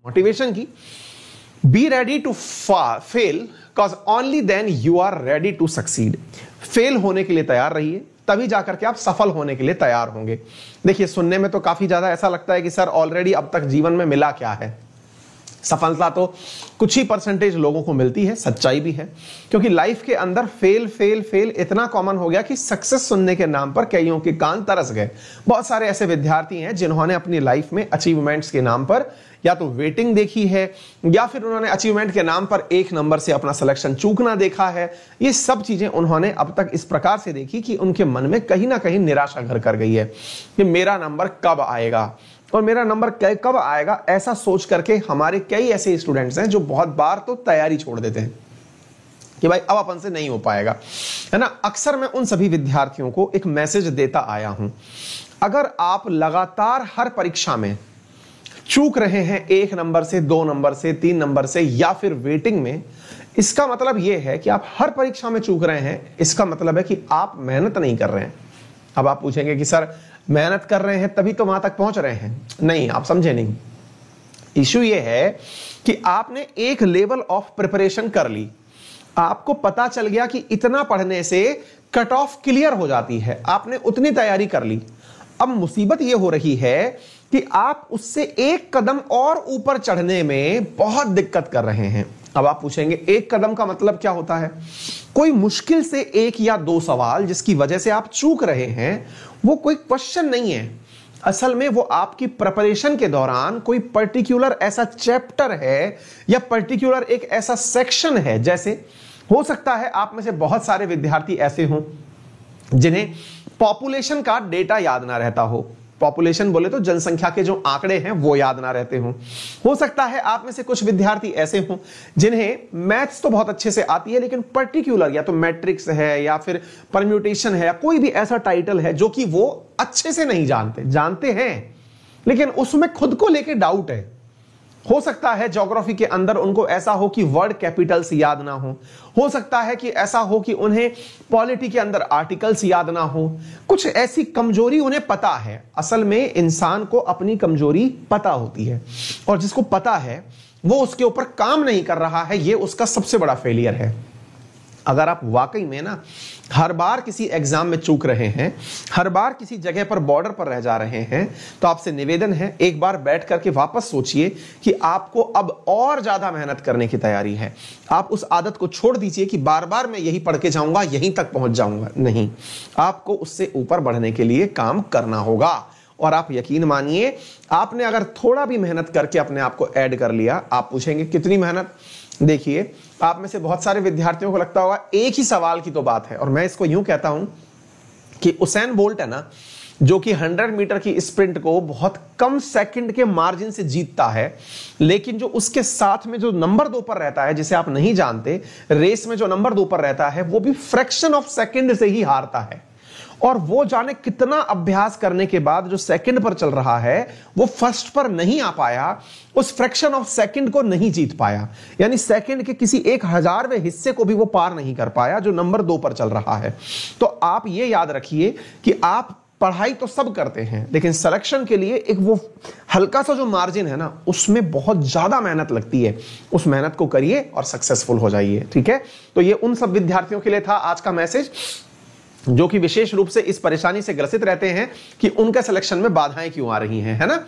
Motivation की, be ready to fail cause only then you are ready to succeed. Fail होने के लिए तैयार रहिए, तभी जाकर के आप सफल होने के लिए तैयार होंगे। देखिए, सुनने में तो काफी ज्यादा ऐसा लगता है कि सर ऑलरेडी अब तक जीवन में मिला क्या है। सफलता तो कुछ ही परसेंटेज लोगों को मिलती है, सच्चाई भी है, क्योंकि लाइफ के अंदर फेल फेल फेल इतना कॉमन हो गया कि सक्सेस सुनने के नाम पर कईयों के कान तरस गए। बहुत सारे ऐसे विद्यार्थी हैं जिन्होंने अपनी लाइफ में अचीवमेंट्स के नाम पर या तो वेटिंग देखी है या फिर उन्होंने अचीवमेंट के नाम पर एक नंबर से अपना सिलेक्शन चूकना देखा है। ये सब चीजें उन्होंने अब तक इस प्रकार से देखी कि उनके मन में कहीं ना कहीं निराशा घर कर गई है कि मेरा नंबर कब आएगा और मेरा नंबर कब आएगा, ऐसा सोच करके हमारे कई ऐसे स्टूडेंट्स हैं जो बहुत बार तो तैयारी छोड़ देते हैं कि भाई अब अपन से नहीं हो पाएगा, है ना। अक्सर मैं उन सभी विद्यार्थियों को एक मैसेज देता आया हूं, अगर आप लगातार हर परीक्षा में चूक रहे हैं 1 नंबर से, 2 नंबर से, 3 नंबर से या फिर वेटिंग में, इसका मतलब यह है कि आप हर परीक्षा में चूक रहे हैं। इसका मतलब है कि आप मेहनत नहीं कर रहे हैं। अब आप पूछेंगे कि सर मेहनत कर रहे हैं तभी तो वहां तक पहुंच रहे हैं। नहीं, आप समझे नहीं। इशू ये है कि आपने एक लेवल ऑफ प्रिपरेशन कर ली, आपको पता चल गया कि इतना पढ़ने से कट ऑफ क्लियर हो जाती है, आपने उतनी तैयारी कर ली। अब मुसीबत यह हो रही है कि आप उससे एक कदम और ऊपर चढ़ने में बहुत दिक्कत कर रहे हैं। अब आप पूछेंगे एक कदम का मतलब क्या होता है? कोई मुश्किल से 1 या 2 सवाल जिसकी वजह से आप चूक रहे हैं, वो कोई क्वेश्चन नहीं है। असल में वो आपकी प्रिपरेशन के दौरान कोई पर्टिकुलर ऐसा चैप्टर है या पर्टिकुलर एक ऐसा सेक्शन है। जैसे हो सकता है आप में से बहुत सारे विद्यार्थी ऐसे हों जिन्हें पॉपुलेशन का डेटा याद ना रहता हो। पॉपुलेशन बोले तो जनसंख्या के जो आंकड़े हैं वो याद ना रहते हों। हो सकता है आप में से कुछ विद्यार्थी ऐसे हों जिन्हें मैथ्स तो बहुत अच्छे से आती है, लेकिन पर्टिकुलर या तो मैट्रिक्स है या फिर परम्यूटेशन है या कोई भी ऐसा टाइटल है जो कि वो अच्छे से नहीं जानते हैं, लेकिन उसमें खुद को लेके डाउट है। हो सकता है ज्योग्राफी के अंदर उनको ऐसा हो कि वर्ड कैपिटल्स याद ना हो सकता है कि ऐसा हो कि उन्हें पॉलिटी के अंदर आर्टिकल्स याद ना हो। कुछ ऐसी कमजोरी उन्हें पता है। असल में इंसान को अपनी कमजोरी पता होती है और जिसको पता है वो उसके ऊपर काम नहीं कर रहा है, ये उसका सबसे बड़ा फेलियर है। अगर आप वाकई में ना हर बार किसी एग्जाम में चूक रहे हैं, हर बार किसी जगह पर बॉर्डर पर रह जा रहे हैं, तो आपसे निवेदन है एक बार बैठ करके वापस सोचिए कि आपको अब और ज्यादा मेहनत करने की तैयारी है। आप उस आदत को छोड़ दीजिए कि बार बार मैं यही पढ़ के जाऊंगा, यहीं तक पहुंच जाऊंगा। नहीं, आपको उससे ऊपर बढ़ने के लिए काम करना होगा। और आप यकीन मानिए, आपने अगर थोड़ा भी मेहनत करके अपने आप को ऐड कर लिया, आप पूछेंगे कितनी मेहनत? देखिए, आप में से बहुत सारे विद्यार्थियों को लगता होगा एक ही सवाल की तो बात है, और मैं इसको यूं कहता हूं कि उसैन बोल्ट है ना, जो कि 100 मीटर की स्प्रिंट को बहुत कम सेकंड के मार्जिन से जीतता है, लेकिन जो उसके साथ में जो नंबर 2 पर रहता है, जिसे आप नहीं जानते, रेस में जो नंबर 2 पर रहता है, वो भी फ्रैक्शन ऑफ सेकंड से ही हारता है। और वो जाने कितना अभ्यास करने के बाद जो सेकंड पर चल रहा है, वो फर्स्ट पर नहीं आ पाया, उस फ्रैक्शन ऑफ सेकंड को नहीं जीत पाया, यानी सेकंड के किसी 1000वें हिस्से को भी वो पार नहीं कर पाया जो नंबर 2 पर चल रहा है। तो आप ये याद रखिए कि आप पढ़ाई तो सब करते हैं, लेकिन सिलेक्शन के लिए एक वो हल्का सा जो मार्जिन है ना, उसमें बहुत ज्यादा मेहनत लगती है। उस मेहनत को करिए और सक्सेसफुल हो जाइए। ठीक है, तो ये उन सब विद्यार्थियों के लिए था आज का मैसेज जो कि विशेष रूप से इस परेशानी से ग्रसित रहते हैं कि उनका सिलेक्शन में बाधाएं क्यों आ रही हैं, है ना।